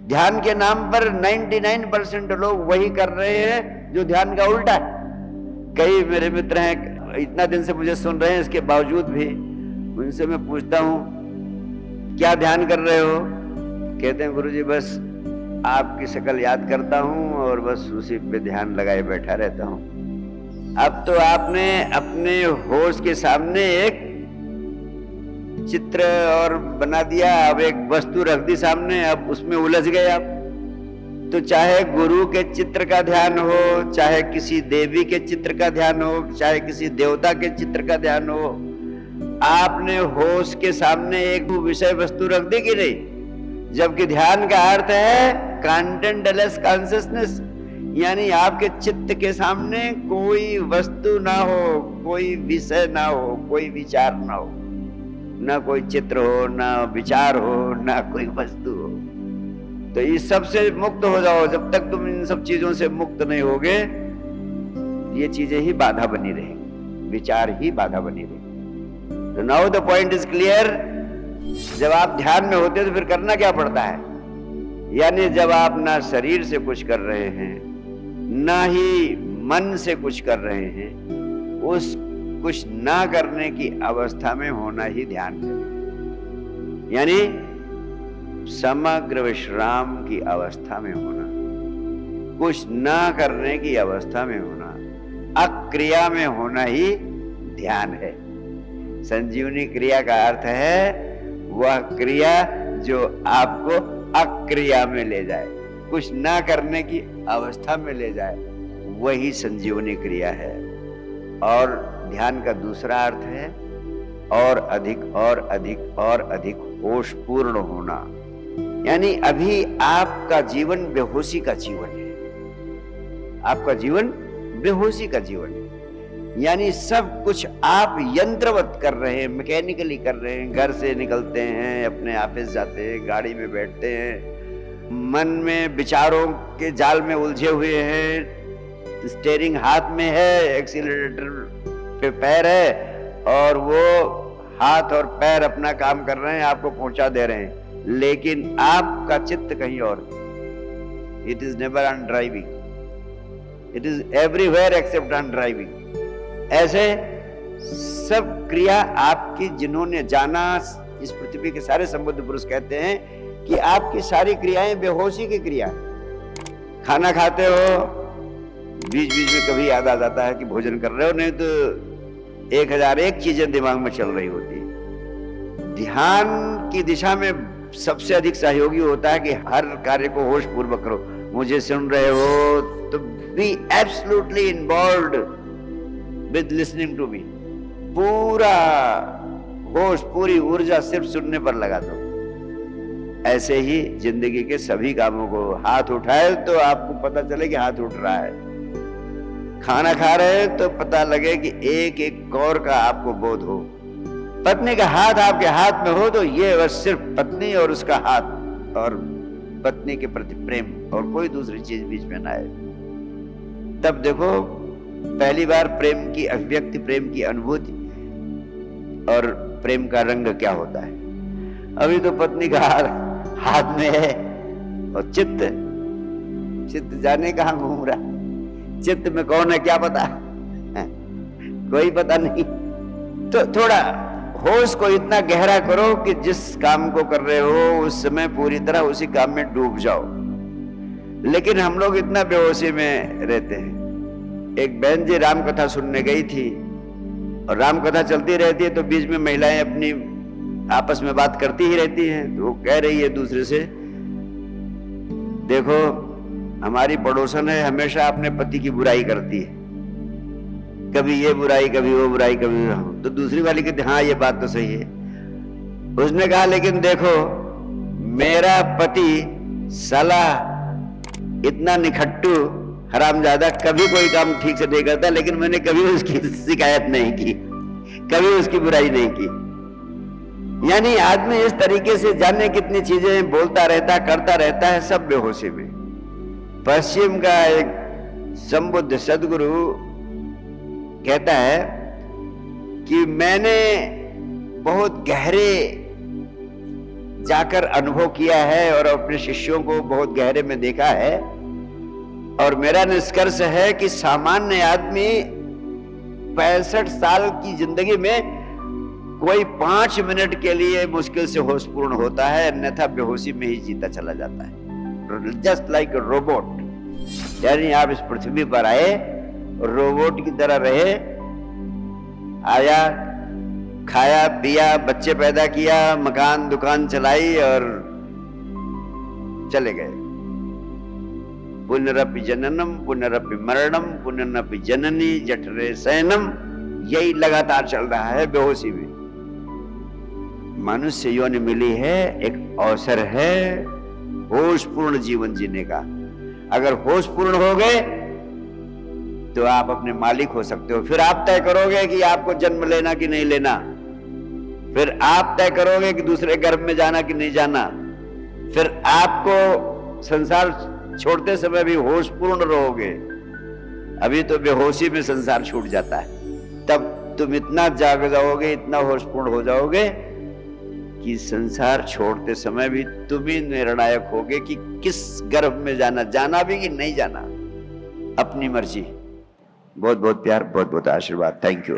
ध्यान के नाम पर 99% लोग वही कर रहे हैं जो ध्यान का उल्टा है। कई मेरे मित्र हैं, इतना दिन से मुझे सुन रहे हैं, इसके बावजूद भी उनसे मैं पूछता हूं क्या ध्यान कर रहे हो? कहते हैं गुरुजी बस आपकी शक्ल याद करता हूं और बस उसी पे ध्यान लगाए बैठा रहता हूं। अब तो आपने अपने होश के सामने एक चित्र और बना दिया, अब एक वस्तु रख दी सामने, अब उसमें उलझ गए आप। तो चाहे गुरु के चित्र का ध्यान हो, चाहे किसी देवी के चित्र का ध्यान हो, चाहे किसी देवता के चित्र का ध्यान हो, आपने होश के सामने एक विषय वस्तु रख दी कि नहीं? जबकि ध्यान का अर्थ है कंटेंटलेस कॉन्शियसनेस, यानी आपके चित्त के सामने कोई वस्तु ना हो, कोई विषय ना हो, कोई विचार ना हो, ना कोई चित्र हो, ना विचार हो, ना कोई वस्तु हो। तो इस सब से मुक्त हो जाओ। जब तक तुम इन सब चीजों से मुक्त नहीं होगे, ये चीजें ही बाधा बनी रहेंगी, विचार ही बाधा बनी रहेगी। तो now the point is clear. जब आप ध्यान में होते तो फिर करना क्या पड़ता है? यानी जब आप ना शरीर से कुछ कर रहे हैं, ना ही मन से कुछ कर रहे हैं, उस कुछ ना करने की अवस्था में होना ही ध्यान है। यानी समग्र विश्राम की अवस्था में होना, कुछ ना करने की अवस्था में होना, अक्रिया में होना ही ध्यान है। संजीवनी क्रिया का अर्थ है वह क्रिया जो आपको अक्रिया में ले जाए, कुछ ना करने की अवस्था में ले जाए, वही संजीवनी क्रिया है। और ध्यान का दूसरा अर्थ है और अधिक और अधिक और अधिक होशपूर्ण होना। यानी अभी आपका जीवन बेहोशी का जीवन है, आपका जीवन बेहोशी का जीवन है। यानी सब कुछ आप यंत्रवत कर रहे हैं, मैकेनिकली कर रहे हैं। घर से निकलते हैं, अपने ऑफिस जाते हैं, गाड़ी में बैठते हैं, मन में विचारों के जाल में उलझे हुए हैं, स्टीयरिंग हाथ में है, एक्सीलरेटर पे पैर है, और वो हाथ और पैर अपना काम कर रहे हैं, आपको पहुंचा दे रहे हैं, लेकिन आपका चित्त कहीं और। It is never on driving, it is everywhere except on driving. ऐसे सब क्रिया आपकी, जिन्होंने जाना, इस पृथ्वी के सारे संबुद्ध पुरुष कहते हैं कि आपकी सारी क्रियाएं बेहोशी की क्रिया। खाना खाते हो, बीच बीच में कभी याद आ जाता है कि भोजन कर रहे हो, नहीं तो 1001 चीजें दिमाग में चल रही होती है। ध्यान की दिशा में सबसे अधिक सहयोगी होता है कि हर कार्य को होश पूर्वक करो। मुझे सुन रहे हो तो be absolutely involved with listening to me. पूरा होश, पूरी ऊर्जा सिर्फ सुनने पर लगा दो। ऐसे ही जिंदगी के सभी कामों को, हाथ उठाए तो आपको पता चले कि हाथ उठ रहा है, खाना खा रहे हैं तो पता लगे कि एक एक कौर का आपको बोध हो, पत्नी का हाथ आपके हाथ में हो तो ये बस सिर्फ पत्नी और उसका हाथ और पत्नी के प्रति प्रेम, और कोई दूसरी चीज बीच में ना आए। तब देखो पहली बार प्रेम की अभिव्यक्ति, प्रेम की अनुभूति और प्रेम का रंग क्या होता है। अभी तो पत्नी का हाथ में है और चित्त जाने कहां घूम रहा। चित्त में कौन है क्या पता कोई पता नहीं। तो थोड़ा होश को इतना गहरा करो कि जिस काम को कर रहे हो उस समय पूरी तरह उसी काम में डूब जाओ। लेकिन हम लोग इतना बेहोशी में रहते हैं। एक बहन जी राम कथा सुनने गई थी, और राम कथा चलती रहती है तो बीच में महिलाएं अपनी आपस में बात करती ही रहती हैं। तो वो कह रही है दूसरे से, देखो हमारी पड़ोसन है, हमेशा अपने पति की बुराई करती है, कभी ये बुराई, कभी वो बुराई, कभी वो। तो दूसरी वाली कहती हाँ ये बात तो सही है। उसने कहा लेकिन देखो मेरा पति साला इतना निखट्टू हरामजादा, कभी कोई काम ठीक से नहीं करता, लेकिन मैंने कभी उसकी शिकायत नहीं की, कभी उसकी बुराई नहीं की। यानी आदमी इस तरीके से जाने कितनी चीजें बोलता रहता, करता रहता है, सब बेहोशी में। पश्चिम का एक संबुद्ध सदगुरु कहता है कि मैंने बहुत गहरे जाकर अनुभव किया है और अपने शिष्यों को बहुत गहरे में देखा है, और मेरा निष्कर्ष है कि सामान्य आदमी 65 साल की जिंदगी में कोई 5 मिनट के लिए मुश्किल से होशपूर्ण होता है, अन्यथा बेहोशी में ही जीता चला जाता है, जस्ट लाइक अ रोबोट। यानी आप इस पृथ्वी पर आए, रोबोट की तरह रहे, आया, खाया पिया, बच्चे पैदा किया, मकान दुकान चलाई और चले गए। पुनरपि जननम पुनरपि मरणम पुनरपि जननी जठरे शयनम, यही लगातार चल रहा है बेहोशी में। मनुष्य योनि मिली है, एक अवसर है होशपूर्ण जीवन जीने का। अगर होशपूर्ण हो गए तो आप अपने मालिक हो सकते हो। फिर आप तय करोगे कि आपको जन्म लेना कि नहीं लेना, फिर आप तय करोगे कि दूसरे गर्भ में जाना कि नहीं जाना, फिर आपको संसार छोड़ते समय भी होशपूर्ण रहोगे। अभी तो बेहोशी में संसार छूट जाता है, तब तुम इतना जाग जाओगे, इतना होशपूर्ण हो जाओगे कि संसार छोड़ते समय भी तुम ही निर्णायक होगे कि किस गर्भ में जाना, जाना भी कि नहीं जाना, अपनी मर्जी। बहुत बहुत प्यार, बहुत बहुत आशीर्वाद। Thank you.